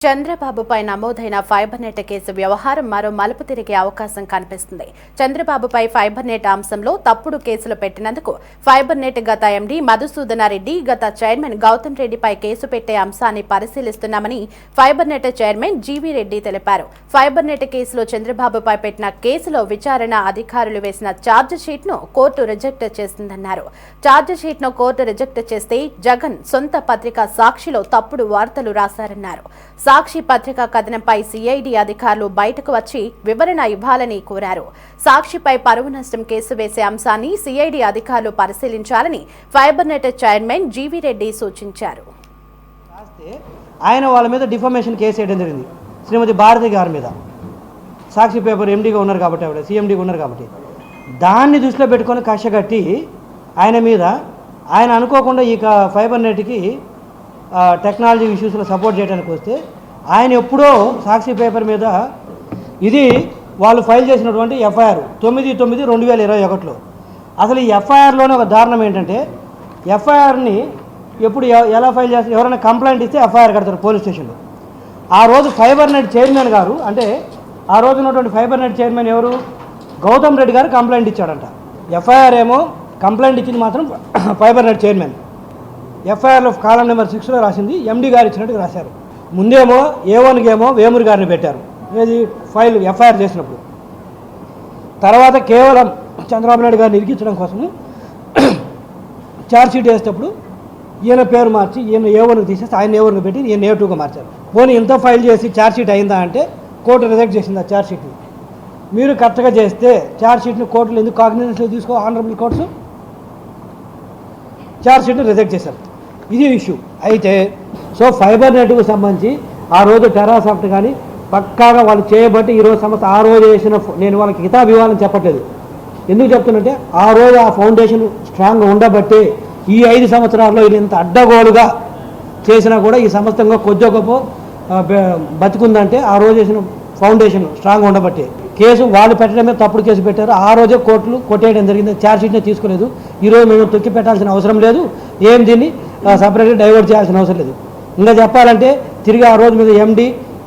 చంద్రబాబుపై నమోదైన fibre net case వ్యవహారం మరో మలుపు తిరిగే అవకాశం కనిపిస్తుంది. చంద్రబాబుపై ఫైబర్ నెట్ అంశంలో తప్పుడు కేసులు పెట్టినందుకు ఫైబర్ నెట్ గత ఎండీ మధుసూదనారెడ్డి, గత చైర్మన్ గౌతమ్ రెడ్డిపై కేసు పెట్టే అంశాన్ని పరిశీలిస్తున్నామని fibre net chairman GV Reddy తెలిపారు. ఫైబర్ నెట్ కేసులో చంద్రబాబుపై పెట్టిన కేసులో విచారణ అధికారులు వేసిన ఛార్జ్ షీట్ ను కోర్టు రిజెక్ట్ చేసిందన్నారు. ఛార్జ్ షీట్ ను కోర్టు రిజెక్ట్ చేస్తే జగన్ సొంత పత్రిక సాక్షిలో తప్పుడు వార్తలు రాశారన్నారు. సాక్షి పత్రికా కథనంపై సిఐడి అధికారులు బయటకు వచ్చి వివరణ ఇవ్వాలని కోరారు. సాక్షిపై పరువు నష్టం కేసు వేసే అంశాన్ని సిఐడి అధికారులు పరిశీలించాలని fibre net chairman GV Reddy సూచించారు. ఆయన వాళ్ళ మీద డిఫమేషన్ కేసు వేయడం జరిగింది. శ్రీమతి భారతి గారి మీద సాక్షి పేపర్ ఎండీగా ఉన్నారు కాబట్టి, ఆవిడ సీఎండీగా ఉన్నారు కాబట్టి, దాన్ని దృష్టిలో పెట్టుకొని కక్ష కట్టి ఆయన మీద ఆయన అనుకోకుండా ఇక ఫైబర్ నెట్కి టెక్నాలజీ ఇష్యూస్లో సపోర్ట్ చేయడానికి వస్తే ఆయన ఎప్పుడో సాక్షి పేపర్ మీద ఇది వాళ్ళు ఫైల్ చేసినటువంటి ఎఫ్ఐఆర్ 9/9/2021లో. అసలు ఈ ఎఫ్ఐఆర్లోనే ఒక దారుణం ఏంటంటే, ఎఫ్ఐఆర్ని ఎప్పుడు ఎలా ఫైల్ చేస్తారు, ఎవరైనా కంప్లైంట్ ఇస్తే ఎఫ్ఐఆర్ కడతారు పోలీస్ స్టేషన్లో. ఆ రోజు ఫైబర్ నెట్ చైర్మన్ గారు, అంటే ఆ రోజు ఉన్నటువంటి ఫైబర్ నెట్ చైర్మన్ ఎవరు, గౌతమ్ రెడ్డి గారు కంప్లైంట్ ఇచ్చాడంట. ఎఫ్ఐఆర్ ఏమో కంప్లైంట్ ఇచ్చింది మాత్రం ఫైబర్ నెట్ చైర్మన్. ఎఫ్ఐఆర్లో కాలం నెంబర్ 6లో రాసింది ఎండీ గారు ఇచ్చినట్టుగా రాశారు. ముందేమో A1కేమో వేమూరి గారిని పెట్టారు, ఏది ఫైల్ ఎఫ్ఐఆర్ చేసినప్పుడు. తర్వాత కేవలం చంద్రబాబు నాయుడు గారిని ఇరికించడం కోసము ఛార్జ్షీట్ వేసేటప్పుడు ఈయన పేరు మార్చి ఈయన A1కి తీసేసి ఆయన A1కి పెట్టి ఈయన A2గా మార్చారు. పోనీ ఇంత ఫైల్ చేసి ఛార్జ్షీట్ అయిందా అంటే కోర్టు రిజెక్ట్ చేసింది ఆ ఛార్జ్షీట్ని. మీరు కరెక్ట్గా చేస్తే ఛార్జ్షీట్ని కోర్టులు ఎందుకు కాగ్నిజెన్స్లో తీసుకో, ఆనరబుల్ కోర్ట్స్ ఛార్జ్షీట్ని రిజెక్ట్ చేశారు. ఇది ఇష్యూ. అయితే సో ఫైబర్ నెట్కు సంబంధించి ఆ రోజు టెరాసాఫ్ట్ కానీ పక్కాగా వాళ్ళు చేయబట్టి ఈరోజు సంస్థ ఆ రోజు వేసిన, నేను వాళ్ళకి కితాబ్ ఇవ్వాలని చెప్పట్లేదు, ఎందుకు చెప్తున్నంటే ఆ రోజు ఆ ఫౌండేషన్ స్ట్రాంగ్గా ఉండబట్టే ఈ 5 సంవత్సరాల్లో ఇది ఇంత అడ్డగోలుగా చేసినా కూడా ఈ సంస్థ కొద్ది గొప్ప బతుకుందంటే ఆ రోజు వేసిన ఫౌండేషన్ స్ట్రాంగ్గా ఉండబట్టే. కేసు వాళ్ళు పెట్టడమే తప్పుడు కేసు పెట్టారు. ఆ రోజే కోర్టులు కొట్టేయడం జరిగింది, ఛార్జ్షీట్నే తీసుకోలేదు. ఈరోజు మేము తొక్కి పెట్టాల్సిన అవసరం లేదు, ఏం దీన్ని సపరేట్గా డైవర్ట్ చేయాల్సిన అవసరం లేదు. ఇంకా చెప్పాలంటే తిరిగి ఆ రోజు మీద ఎండీ,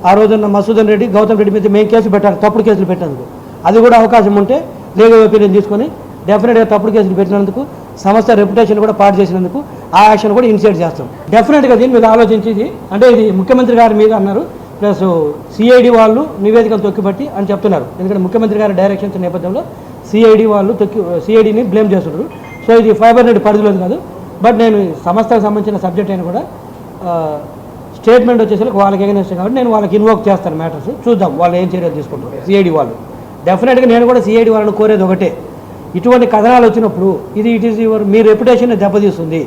ఆ రోజున్న మధుసూదన్ రెడ్డి, గౌతమ్ రెడ్డి మీద మేము కేసు పెట్టాలి, తప్పుడు కేసులు పెట్టినందుకు. అది కూడా అవకాశం ఉంటే లీగల్ ఒపీనియన్ తీసుకొని డెఫినెట్గా తప్పుడు కేసులు పెట్టినందుకు, సంస్థ రెప్యుటేషన్ కూడా పాటు చేసినందుకు ఆ యాక్షన్ కూడా ఇనిషియేట్ చేస్తాం. డెఫినెట్గా దీని మీద ఆలోచించి, అంటే ఇది ముఖ్యమంత్రి గారి మీద అన్నారు, ప్లస్ సిఐడి వాళ్ళు నివేదికలు తొక్కిపట్టి అని చెప్తున్నారు. ఎందుకంటే ముఖ్యమంత్రి గారి డైరెక్షన్స్ నేపథ్యంలో సిఐడి వాళ్ళు సిఐడిని బ్లేమ్ చేస్తున్నారు. సో ఇది ఫైబర్ నెట్ పరిధిలో కాదు. బట్ నేను సంస్థకు సంబంధించిన సబ్జెక్ట్ అయినా కూడా స్టేట్మెంట్ వచ్చేసరికి వాళ్ళకి ఎగనెస్ట్ కాబట్టి నేను వాళ్ళకి ఇన్వోక్ చేస్తాను మ్యాటర్స్. చూద్దాం వాళ్ళు ఏం చర్యలు తీసుకుంటారు సిఐడి వాళ్ళు. డెఫినెట్గా నేను కూడా సిఐడి వాళ్ళని కోరేది ఒకటే, ఇటువంటి కథనాలు వచ్చినప్పుడు it is your, me reputation దెబ్బతీస్తుంది.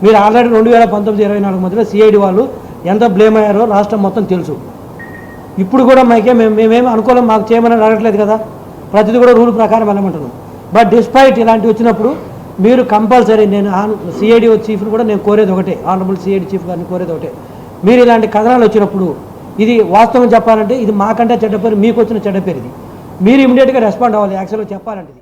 మీరు ఆల్రెడీ 2019-24 మధ్యలో సిఐడి వాళ్ళు ఎంత బ్లేమ్ అయ్యారో రాష్ట్రం మొత్తం తెలుసు. ఇప్పుడు కూడా మేమేమి అనుకూలం మాకు చేయమని అడగట్లేదు కదా, ప్రతిదీ కూడా రూల్ ప్రకారం వెళ్ళమంటున్నాం. బట్ డిస్పైట్ ఇలాంటివి వచ్చినప్పుడు మీరు కంపల్సరీ, నేను సిఐడి చీఫ్ని కూడా నేను కోరేది ఒకటే, ఆనరబుల్ సిఐడి చీఫ్ గారిని కోరేది ఒకటే, మీరు ఇలాంటి కథనాలు వచ్చినప్పుడు ఇది వాస్తవం చెప్పాలంటే ఇది మాకంటే చెడ్డ పేరు, మీకు వచ్చిన చెడ్డ పేరు, ఇది మీరు ఇమీడియట్గా రెస్పాండ్ అవ్వాలి. యాక్చువల్గా చెప్పాలంటే